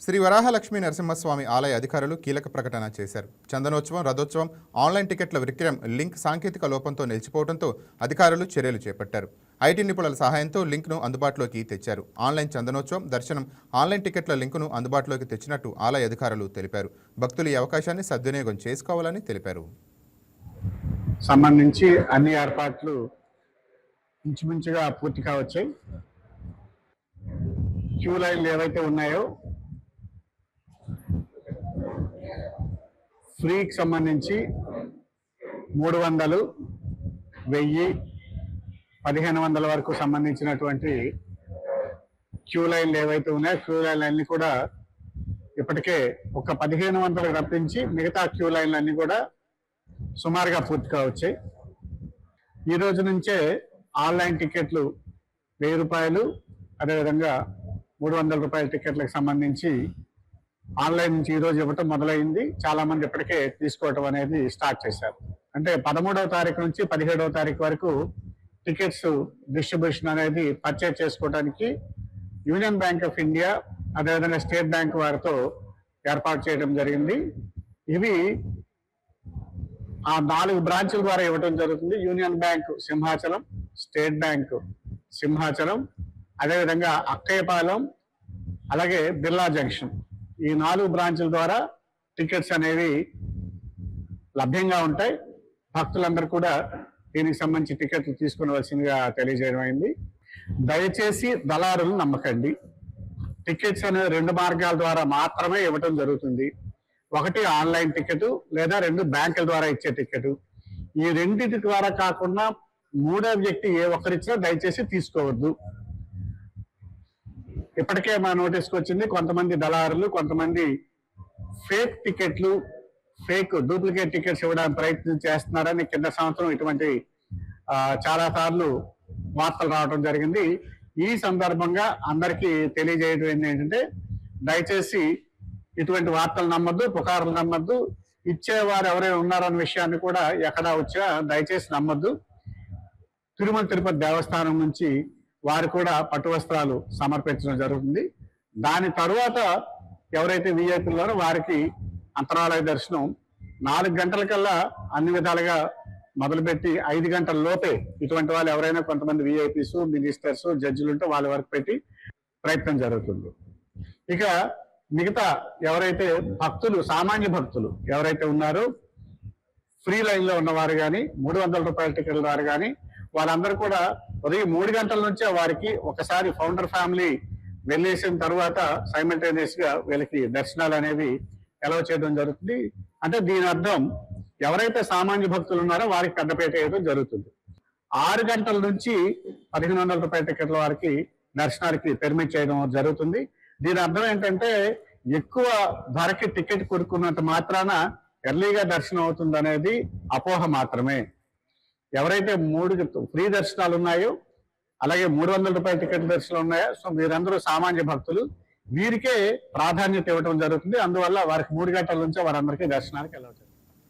శ్రీ వరాహలక్ష్మీ నరసింహస్వామి ఆలయ అధికారులు కీలక ప్రకటన చేశారు. చందనోత్సవం, రథోత్సవం ఆన్లైన్ టికెట్ల విక్రయం లింక్ సాంకేతిక లోపంతో నిలిచిపోవడంతో అధికారులు చర్యలు చేపట్టారు. ఐటీ నిపుణుల సహాయంతో లింక్ను అందుబాటులోకి తెచ్చారు. ఆన్లైన్ చందనోత్సవం, దర్శనం ఆన్లైన్ టికెట్ల లింకును అందుబాటులోకి తెచ్చినట్టు ఆలయ అధికారులు తెలిపారు. భక్తులు ఈ అవకాశాన్ని సద్వినియోగం చేసుకోవాలని తెలిపారు. సంబంధించి అన్ని ఏర్పాట్లు ఇంచుమించుగా పూర్తి కావచ్చాయి. క్యూ లైన్లు ఏవైతే ఉన్నాయో ఫ్రీకి సంబంధించి 300, 1000, 1500 వరకు సంబంధించినటువంటి క్యూ లైన్లు ఏవైతే ఉన్నాయో క్యూ లైన్లన్నీ కూడా ఇప్పటికే ఒక 1500 రప్పించి మిగతా క్యూ లైన్లన్నీ కూడా సుమారుగా పూర్తి కావచ్చాయి. ఈ రోజు నుంచే ఆన్లైన్ టికెట్లు 1000 రూపాయలు, అదేవిధంగా 300 రూపాయల టికెట్లకు సంబంధించి ఆన్లైన్ నుంచి ఈ రోజు ఇవ్వటం మొదలైంది. చాలా మంది ఇప్పటికే తీసుకోవటం అనేది స్టార్ట్ చేశారు. అంటే 13వ తారీఖు నుంచి 17వ తారీఖు వరకు టికెట్స్ డిస్ట్రిబ్యూషన్ అనేది పర్చేజ్ చేసుకోవడానికి యూనియన్ బ్యాంక్ ఆఫ్ ఇండియా, అదేవిధంగా స్టేట్ బ్యాంక్ వారితో ఏర్పాటు చేయడం జరిగింది. ఇవి ఆ 4 బ్రాంచ్ల ద్వారా ఇవ్వడం జరుగుతుంది. Union bank Simhachalam, state bank Simhachalam, అదేవిధంగా అక్కయ్యపాలెం, అలాగే బిర్లా జంక్షన్, ఈ 4 బ్రాంచ్ల ద్వారా టికెట్స్ అనేవి లభ్యంగా ఉంటాయి. భక్తులందరూ కూడా దీనికి సంబంధించి టికెట్లు తీసుకునవలసిందిగా తెలియజేయడం అయింది. దయచేసి దళారులు నమ్మకండి. టికెట్స్ అనేవి 2 మార్గాల ద్వారా మాత్రమే ఇవ్వటం జరుగుతుంది. ఒకటి ఆన్లైన్ టికెట్, లేదా 2 బ్యాంకుల ద్వారా ఇచ్చే టికెట్. ఈ రెండింటి ద్వారా కాకుండా 3వ వ్యక్తి ఏ ఒక్కరిచ్చినా దయచేసి తీసుకోవద్దు. ఇప్పటికే మా నోటీస్కి వచ్చింది, కొంతమంది దళారులు కొంతమంది ఫేక్ టికెట్లు, ఫేక్ డూప్లికేట్ టికెట్స్ ఇవ్వడానికి ప్రయత్నం చేస్తున్నారని కింద సంవత్సరం ఇటువంటి చాలా సార్లు వార్తలు రావడం జరిగింది. ఈ సందర్భంగా అందరికీ తెలియజేయడం ఏంటంటే, దయచేసి ఇటువంటి వార్తలు నమ్మద్దు, పుకారులు నమ్మద్దు. ఇచ్చేవారు ఎవరైనా ఉన్నారన్న విషయాన్ని కూడా ఎక్కడా వచ్చినా దయచేసి నమ్మద్దు. తిరుమల తిరుపతి దేవస్థానం నుంచి వారు కూడా పట్టు వస్త్రాలు సమర్పించడం జరుగుతుంది. దాని తరువాత ఎవరైతే వీఐపీలు ఉన్నారో వారికి అంతరాలయ దర్శనం 4 గంటలకల్లా అన్ని విధాలుగా మొదలుపెట్టి 5 గంటల లోపే ఇటువంటి వాళ్ళు ఎవరైనా కొంతమంది వీఐపీస్, మినిస్టర్స్, జడ్జిలు ఉంటే వాళ్ళ వరకు పెట్టి ప్రయత్నం జరుగుతుంది. ఇక మిగతా ఎవరైతే భక్తులు, సామాన్య భక్తులు ఎవరైతే ఉన్నారో ఫ్రీ లైన్ లో ఉన్నవారు కానీ, 300 రూపాయల టికెట్ల వారు కానీ, వాళ్ళందరూ కూడా ఉదయం 3 గంటల నుంచే వారికి ఒకసారి ఫౌండర్ ఫ్యామిలీ వెళ్ళేసిన తర్వాత సైమల్టేనియస్ గా వీళ్ళకి దర్శనాలు అనేవి ఎలవ్ చేయడం జరుగుతుంది. అంటే దీని అర్థం ఎవరైతే సామాన్య భక్తులు ఉన్నారో వారికి పెద్దపేట వేయడం జరుగుతుంది. 6 గంటల నుంచి 1500 రూపాయల టికెట్ల వారికి దర్శనానికి పెర్మిట్ చేయడం జరుగుతుంది. దీని అర్థం ఏంటంటే, ఎక్కువ ధరకి టికెట్ కొనుక్కున్నంత మాత్రాన ఎర్లీగా దర్శనం అవుతుంది అనేది అపోహ మాత్రమే. ఎవరైతే 3 ఫ్రీ దర్శనాలు ఉన్నాయో, అలాగే 300 రూపాయల టికెట్ దర్శనాలు ఉన్నాయో, సో వీరందరూ సామాన్య భక్తులు, వీరికే ప్రాధాన్యత ఇవ్వడం జరుగుతుంది. అందువల్ల వారికి 3 గంటల నుంచే వారందరికీ దర్శనానికి వెళ్ళవచ్చు.